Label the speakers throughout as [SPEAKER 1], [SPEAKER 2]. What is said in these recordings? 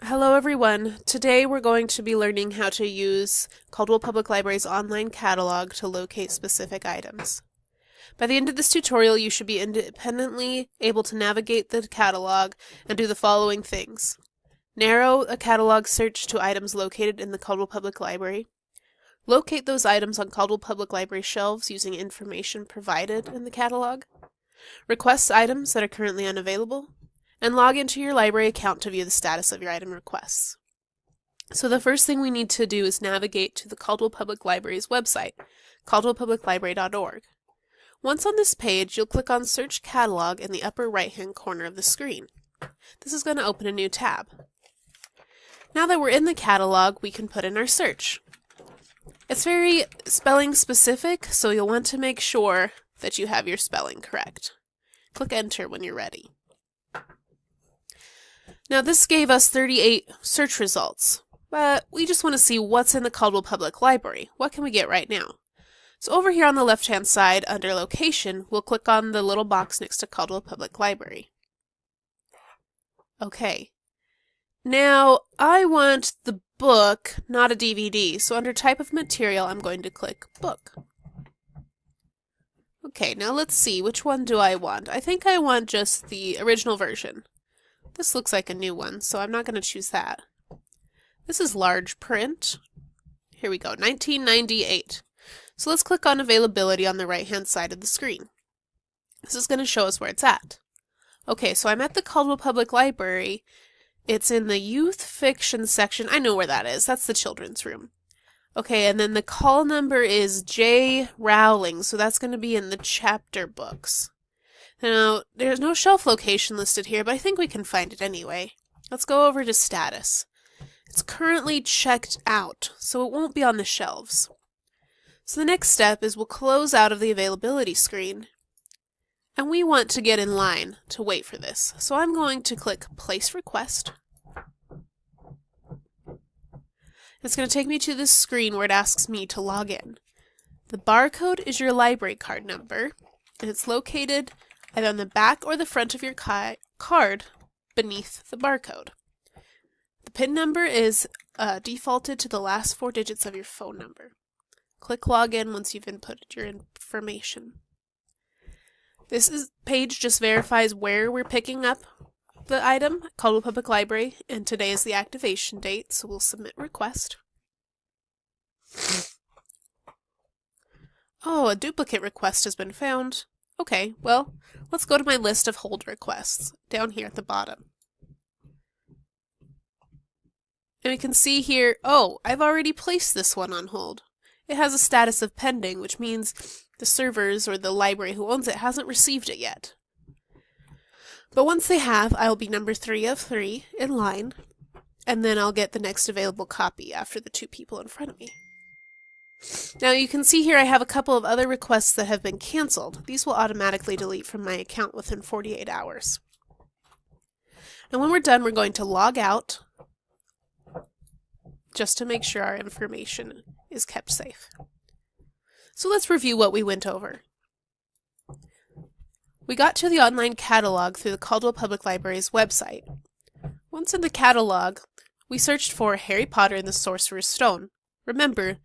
[SPEAKER 1] Hello everyone. Today we're going to be learning how to use Caldwell Public Library's online catalog to locate specific items. By the end of this tutorial, you should be independently able to navigate the catalog and do the following things. Narrow a catalog search to items located in the Caldwell Public Library. Locate those items on Caldwell Public Library shelves using information provided in the catalog. Request items that are currently unavailable. And log into your library account to view the status of your item requests. So the first thing we need to do is navigate to the Caldwell Public Library's website, caldwellpubliclibrary.org. Once on this page, you'll click on Search Catalog in the upper right-hand corner of the screen. This is going to open a new tab. Now that we're in the catalog, we can put in our search. It's very spelling specific, so you'll want to make sure that you have your spelling correct. Click Enter when you're ready. Now this gave us 38 search results, but we just want to see what's in the Caldwell Public Library. What can we get right now? So over here on the left-hand side, under Location, we'll click on the little box next to Caldwell Public Library. Okay. Now, I want the book, not a DVD, so under Type of Material, I'm going to click Book. Okay, now let's see, which one do I want? I think I want just the original version. This looks like a new one, so I'm not going to choose that. This is large print. Here we go, 1998. So let's click on Availability on the right-hand side of the screen. This is going to show us where it's at. Okay, so I'm at the Caldwell Public Library. It's in the Youth Fiction section. I know where that is. That's the children's room. Okay, and then the call number is J. Rowling, so that's going to be in the chapter books. Now, there's no shelf location listed here, but I think we can find it anyway. Let's go over to status. It's currently checked out, so it won't be on the shelves. So the next step is we'll close out of the availability screen, and we want to get in line to wait for this. So I'm going to click Place Request. It's going to take me to this screen where it asks me to log in. The barcode is your library card number, and it's located either on the back or the front of your card beneath the barcode. The PIN number is defaulted to the last 4 digits of your phone number. Click Login once you've inputted your information. This page just verifies where we're picking up the item, Caldwell Public Library, and today is the activation date, so we'll submit request. Oh, a duplicate request has been found. Okay, well, let's go to my list of hold requests, down here at the bottom. And we can see here, oh, I've already placed this one on hold. It has a status of pending, which means the servers or the library who owns it hasn't received it yet. But once they have, I'll be number 3 of 3 in line, and then I'll get the next available copy after the 2 people in front of me. Now you can see here I have a couple of other requests that have been canceled. These will automatically delete from my account within 48 hours. And when we're done, we're going to log out just to make sure our information is kept safe. So let's review what we went over. We got to the online catalog through the Caldwell Public Library's website. Once in the catalog, we searched for Harry Potter and the Sorcerer's Stone. Remember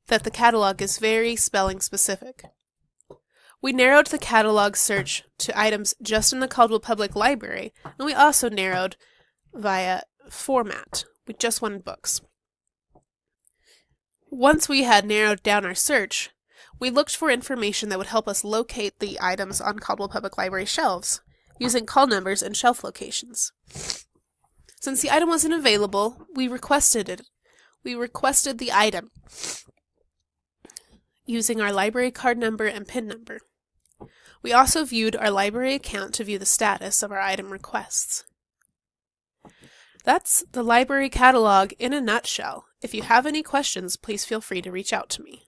[SPEAKER 1] that the catalog is very spelling specific. We narrowed the catalog search to items just in the Caldwell Public Library, and we also narrowed via format. We just wanted books. Once we had narrowed down our search, we looked for information that would help us locate the items on Caldwell Public Library shelves, using call numbers and shelf locations. Since the item wasn't available, we requested it. We requested the item using our library card number and PIN number. We also viewed our library account to view the status of our item requests. That's the library catalog in a nutshell. If you have any questions, please feel free to reach out to me.